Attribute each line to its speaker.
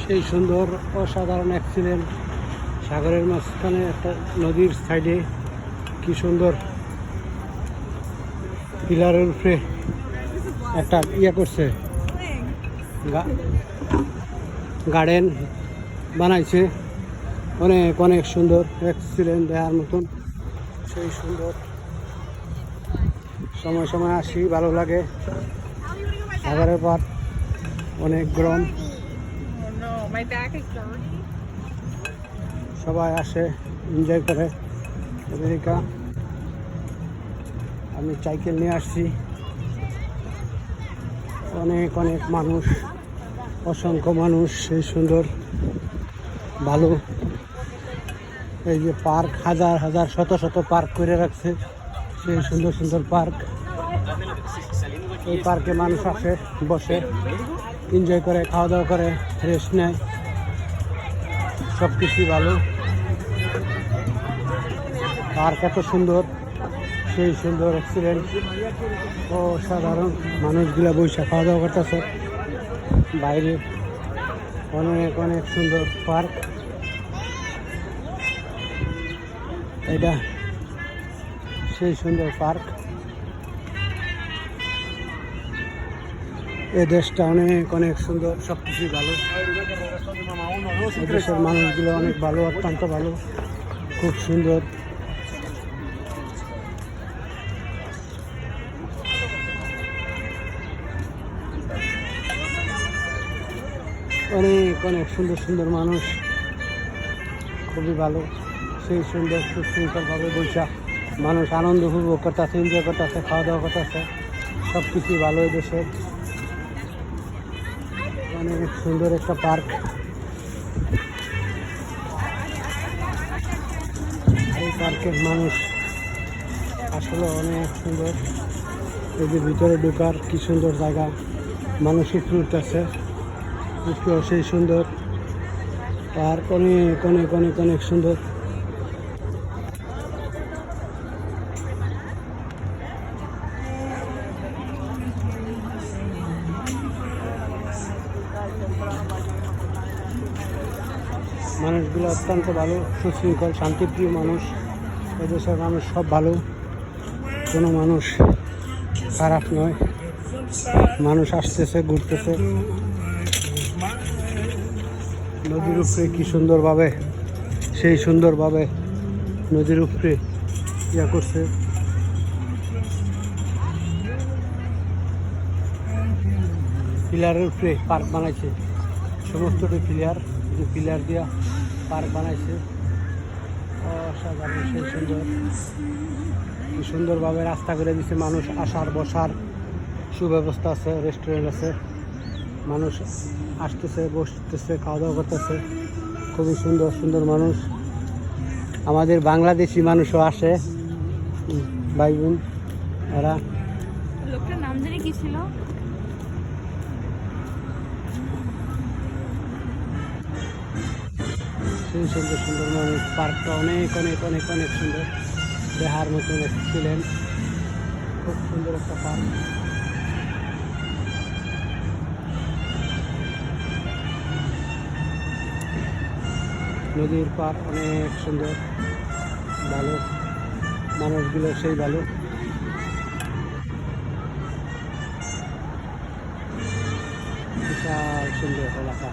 Speaker 1: সেই সুন্দর অসাধারণ অ্যাক্সিডেন্ট সাগরের মাঝখানে একটা নদীর সাইডে কি সুন্দর পিলারের উপরে একটা করছে গার্ডেন বানাইছে অনেক অনেক সুন্দর অ্যাক্সিডেন্ট দেখার মতন সেই সুন্দর সময় সময় আসি ভালো লাগে সাগরের পার অনেক গরম সবাই আসে এনজয় করে আমেরিকা আমি সাইকেল নিয়ে আসছি অনেক অনেক মানুষ অসংখ্য মানুষ সেই সুন্দর ভালো এই যে পার্ক হাজার হাজার শত শত পার্ক করে রাখছে সেই সুন্দর সুন্দর পার্ক এই পার্কে মানুষ আসে বসে এনজয় করে খাওয়া দাওয়া করে রেস্ট নেয় সব কিছুই ভালো পার্ক এত সুন্দর সেই সুন্দর অ্যাক্সিডেন্ট অসাধারণ মানুষগুলা বসে খাওয়া দাওয়া করতেছে বাইরে অনেক অনেক সুন্দর পার্ক এটা সেই সুন্দর পার্ক এই দেশটা অনেক অনেক সুন্দর সব কিছুই ভালো এই দেশের মানুষগুলো অনেক ভালো অত্যন্ত ভালো খুব সুন্দর অনেক অনেক সুন্দর সুন্দর মানুষ খুবই ভালো সেই সুন্দর সুশৃঙ্খলভাবে বৈশা মানুষ আনন্দ উপভোগ করতেছে এনজয় করতেছে খাওয়া দাওয়া করতেছে সব কিছুই ভালো এই দেশের অনেক সুন্দর একটা পার্ক এই পার্কের মানুষ আসলে অনেক সুন্দর এই যে ভিতরে ঢোকার কি সুন্দর জায়গা মানুষ উঠতেছে সেই সুন্দর পার্ক অনেক অনেক অনেক অনেক সুন্দর মানুষগুলো অত্যন্ত ভালো সুশৃঙ্খল শান্তিপ্রিয় মানুষ এদেশের মানুষ সব ভালো কোনো মানুষ খারাপ নয় মানুষ আসতেছে ঘুরতেছে নদীর উপরে কি সুন্দরভাবে সেই সুন্দরভাবে নদীর উপরে করছে পিলারের উপরে পার্ক বানাইছে সমস্তটি পিলার দিয়া পার্ক বানাইছে অসাধারণ সেই সুন্দর কি সুন্দরভাবে রাস্তা করে দিচ্ছে মানুষ আসার বসার সুব্যবস্থা আছে রেস্টুরেন্ট আছে মানুষ আসতেছে বসতেছে খাওয়া দাওয়া করতেছে খুবই সুন্দর সুন্দর মানুষ আমাদের বাংলাদেশি মানুষও আসে ভাই বোন এরা
Speaker 2: লোকটার নাম জানি কি ছিল
Speaker 1: সেই সুন্দর সুন্দর মানুষ পার্কটা অনেক অনেক অনেক অনেক সুন্দর দেখার মতন ছিলেন খুব সুন্দর একটা পার্ক নদীর পার অনেক সুন্দর ভালো মানুষগুলো সেই ভালো বিশাল সুন্দর এলাকা